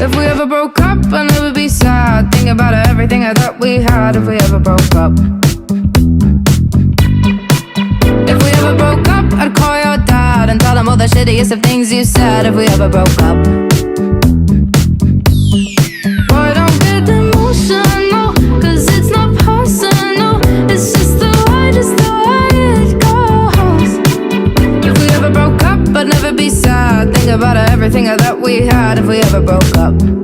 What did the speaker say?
If we ever broke up, I'd never be sad. Think about everything I thought we had. If we ever broke up. If we ever broke up, I'd call your dad and tell him all the shittiest of things you said. If we ever broke up. Boy, don't get emotional, 'cause it's not personal. It's just the way it goes. If we ever broke up, I'd never be sad. Think about everything I thought we had. If we ever broke up.